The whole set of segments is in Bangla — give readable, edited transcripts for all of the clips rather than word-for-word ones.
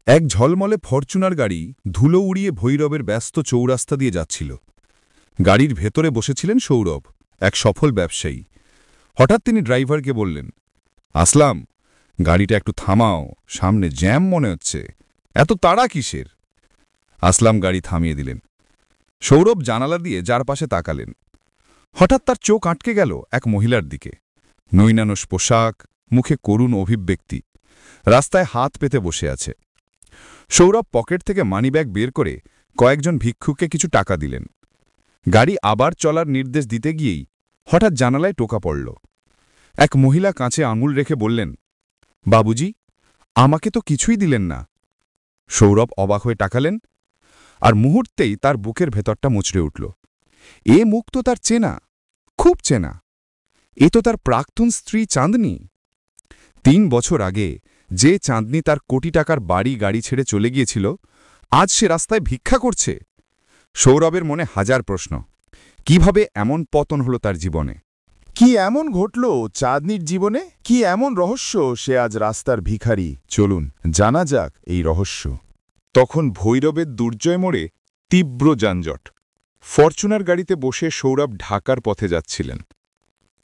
এক ঝলমলে ফরচুনার গাড়ি ধুলো উড়িয়ে ভৈরবের ব্যস্ত চৌরাস্তা দিয়ে যাচ্ছিল। গাড়ির ভেতরে বসেছিলেন সৌরভ, এক সফল ব্যবসায়ী। হঠাৎ তিনি ড্রাইভারকে বললেন, আসলাম, গাড়িটা একটু থামাও, সামনে জ্যাম মনে হচ্ছে, এত তাড়া কিসের? আসলাম গাড়ি থামিয়ে দিলেন। সৌরভ জানালা দিয়ে যার পাশে তাকালেন। হঠাৎ তার চোখ আটকে গেল এক মহিলার দিকে। নৈনানস পোশাক, মুখে করুণ অভিব্যক্তি, রাস্তায় হাত পেতে বসে আছে। সৌরভ পকেট থেকে মানিব্যাগ বের করে কয়েকজন ভিক্ষুককে কিছু টাকা দিলেন। গাড়ি আবার চলার নির্দেশ দিতে গিয়েই হঠাৎ জানালায় টোকা পড়ল। এক মহিলা কাঁচে আঙুল রেখে বললেন, বাবুজি, আমাকে তো কিছুই দিলেন না। সৌরভ অবাক হয়ে তাকালেন, আর মুহূর্তেই তার বুকের ভেতরটা মুচড়ে উঠল। এ মুখ তো তার চেনা, খুব চেনা। এ তো তার প্রাক্তন স্ত্রী চাঁদনী। ৩ বছর আগে যে চাঁদনী তার কোটি টাকার বাড়ি গাড়ি ছেড়ে চলে গিয়েছিল, আজ সে রাস্তায় ভিক্ষা করছে। সৌরভের মনে হাজার প্রশ্ন। কিভাবে এমন পতন হলো তার জীবনে? কি এমন ঘটল চাঁদনীর জীবনে? কি এমন রহস্য সে আজ রাস্তার ভিখারি? চলুন জানা যাক এই রহস্য। তখন ভৈরবের দুর্জয় মোড়ে তীব্র যানজট। ফরচুনার গাড়িতে বসে সৌরভ ঢাকার পথে যাচ্ছিলেন।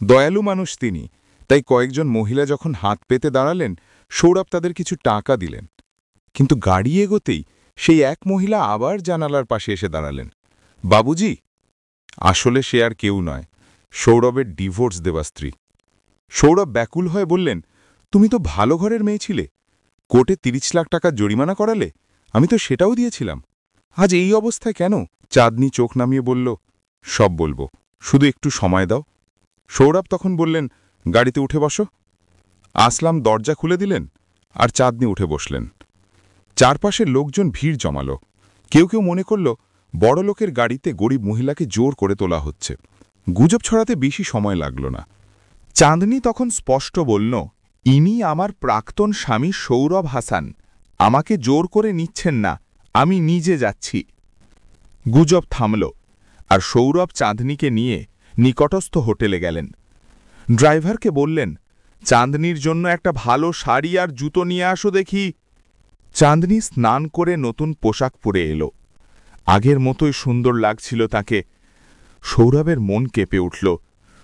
দয়ালু মানুষ তিনি, তাই কয়েকজন মহিলা যখন হাত পেতে দাঁড়ালেন, সৌরভ তাদের কিছু টাকা দিলেন। কিন্তু গাড়ি এগোতেই সেই এক মহিলা আবার জানালার পাশে এসে দাঁড়ালেন। বাবুজি, আসলে সে আর কেউ নয়, সৌরভের ডিভোর্স দেওয়া স্ত্রী। সৌরভ ব্যাকুল হয়ে বললেন, তুমি তো ভালো ঘরের মেয়ে ছিলে, কোর্টে ৩০ লাখ টাকা জরিমানা করালে, আমি তো সেটাও দিয়েছিলাম, আজ এই অবস্থায় কেন? চাঁদনী চোখ নামিয়ে বলল, সব বলবো, শুধু একটু সময় দাও। সৌরভ তখন বললেন, গাড়িতে উঠে বসো। আসলাম দরজা খুলে দিলেন, আর চাঁদনী উঠে বসলেন। চারপাশের লোকজন ভিড় জমাল। কেউ কেউ মনে করল বড় লোকের গাড়িতে গরিব মহিলাকে জোর করে তোলা হচ্ছে। গুজব ছড়াতে বেশি সময় লাগল না। চাঁদনী তখন স্পষ্ট বলল, ইনি আমার প্রাক্তন স্বামী সৌরভ হাসান, আমাকে জোর করে নিচ্ছেন না, আমি নিজে যাচ্ছি। গুজব থামল, আর সৌরভ চাঁদনীকে নিয়ে নিকটস্থ হোটেলে গেলেন। ড্রাইভারকে বললেন, চাঁদনীর জন্য একটা ভালো শাড়ি আর জুতো নিয়ে আসো দেখি। চাঁদনী স্নান করে নতুন পোশাক পরে এলো। আগের মতোই সুন্দর লাগছিল তাকে। সৌরভের মন কেঁপে উঠল।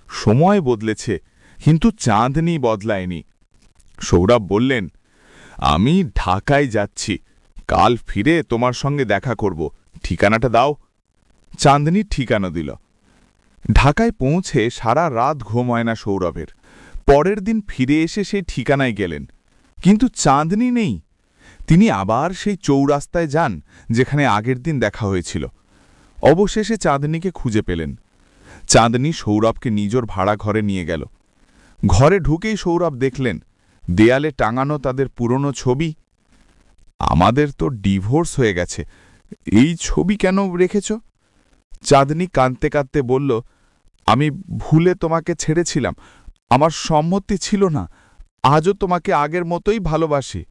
সময় বদলেছে, কিন্তু চাঁদনী বদলায়নি। সৌরভ বললেন, আমি ঢাকায় যাচ্ছি, কাল ফিরে তোমার সঙ্গে দেখা করব, ঠিকানাটা দাও। চাঁদনী ঠিকানা দিল। ঢাকায় পৌঁছে সারা রাত ঘুম হয় না সৌরভের। পরের দিন ফিরে এসে সেই ঠিকানায় গেলেন, কিন্তু চাঁদনী নেই। তিনি আবার সেই চৌরাস্তায় যান যেখানে আগের দিন দেখা হয়েছিল। অবশেষে চাঁদনীকে খুঁজে পেলেন। চাঁদনী সৌরভকে নিজের ভাড়া ঘরে নিয়ে গেল। ঘরে ঢুকেই সৌরভ দেখলেন দেয়ালে টাঙানো তাদের পুরনো ছবি। আমাদের তো ডিভোর্স হয়ে গেছে, এই ছবি কেন রেখেছ? চাঁদনী কাঁদতে কাঁদতে বলল, আমি ভুলে তোমাকে ছেড়েছিলাম, আমার সম্মতি ছিল না, আজও তোমাকে আগের মতোই ভালোবাসি।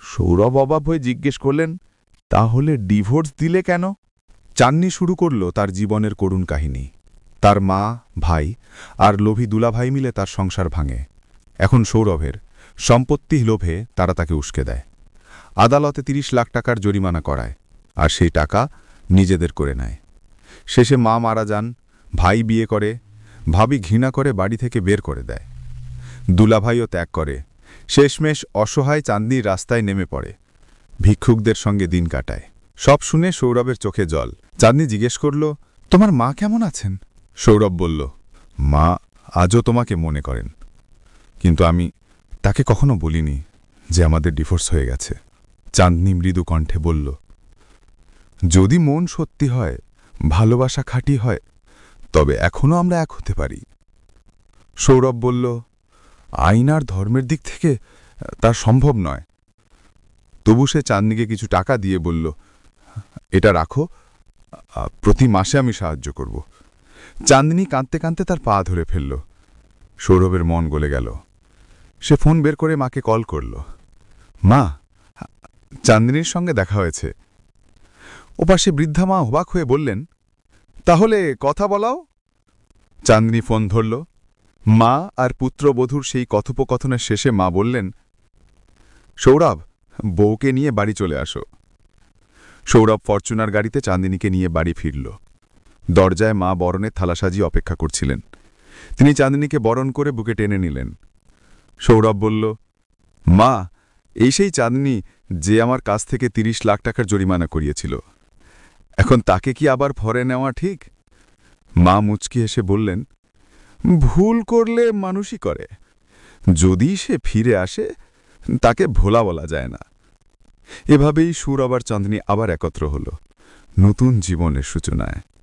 সৌরভ অবাক হয়ে জিজ্ঞেস করলেন, তাহলে ডিভোর্স দিলে কেন? চাঁদনী শুরু করল তার জীবনের করুণ কাহিনী। তার মা, ভাই আর লোভী দুলাভাই মিলে তার সংসার ভাঙে। এখন সৌরভের সম্পত্তি লোভে তারা তাকে উস্কে দেয়। আদালতে ৩০ লাখ টাকার জরিমানা করায়, আর সেই টাকা নিজেদের করে নেয়। শেষে মা মারা যান, ভাই বিয়ে করে, ভাবি ঘৃণা করে বাড়ি থেকে বের করে দেয়। দুলাভাইও ত্যাগ করে। শেষমেশ অসহায় চাঁদনীর রাস্তায় নেমে পড়ে, ভিক্ষুকদের সঙ্গে দিন কাটায়। সব শুনে সৌরভের চোখে জল। চাঁদনী জিজ্ঞেস করল, তোমার মা কেমন আছেন? সৌরভ বলল, মা আজও তোমাকে মনে করেন, কিন্তু আমি তাকে কখনো বলিনি যে আমাদের ডিভোর্স হয়ে গেছে। চাঁদনী মৃদু কণ্ঠে বলল, যদি মন সত্যি হয়, ভালোবাসা খাঁটি হয়, তবে এখনো আমরা এক হতে পারি। সৌরভ বলল, আইন আর ধর্মের দিক থেকে তা সম্ভব নয়। তবু সে চাঁদনীকে কিছু টাকা দিয়ে বলল, এটা রাখো, প্রতি মাসে আমি সাহায্য করব। চাঁদনী কাঁদতে কাঁদতে তার পা ধরে ফেলল। সৌরভের মন গলে গেল। সে ফোন বের করে মাকে কল করল। মা, চাঁদনীর সঙ্গে দেখা হয়েছে। ওপাশে বৃদ্ধা মা অবাক হয়ে বললেন, তাহলে কথা বলাও। চাঁদনী ফোন ধরল। মা আর পুত্রবধূর সেই কথোপকথনের শেষে মা বললেন, সৌরভ, বউকে নিয়ে বাড়ি চলে আসো। সৌরভ ফরচুনার গাড়িতে চাঁদিনীকে নিয়ে বাড়ি ফিরল। দরজায় মা বরণের থালা সাজিয়ে অপেক্ষা করছিলেন। তিনি চাঁদিনীকে বরণ করে বুকে টেনে নিলেন। সৌরভ বলল, মা, এই সেই চাঁদনী যে আমার কাছ থেকে ৩০ লাখ টাকার জরিমানা করিয়েছিল। এখন তাকে কি আবার ফরে নেওয়া ঠিক? মা মুচকি হেসে বললেন, ভুল করলে মানুষই করে। যদি সে ফিরে আসে তাকে ভোলা বলা যায় না। এভাবেই সৌরভ আর চাঁদনী আবার একত্র হল, নতুন জীবনের সূচনায়।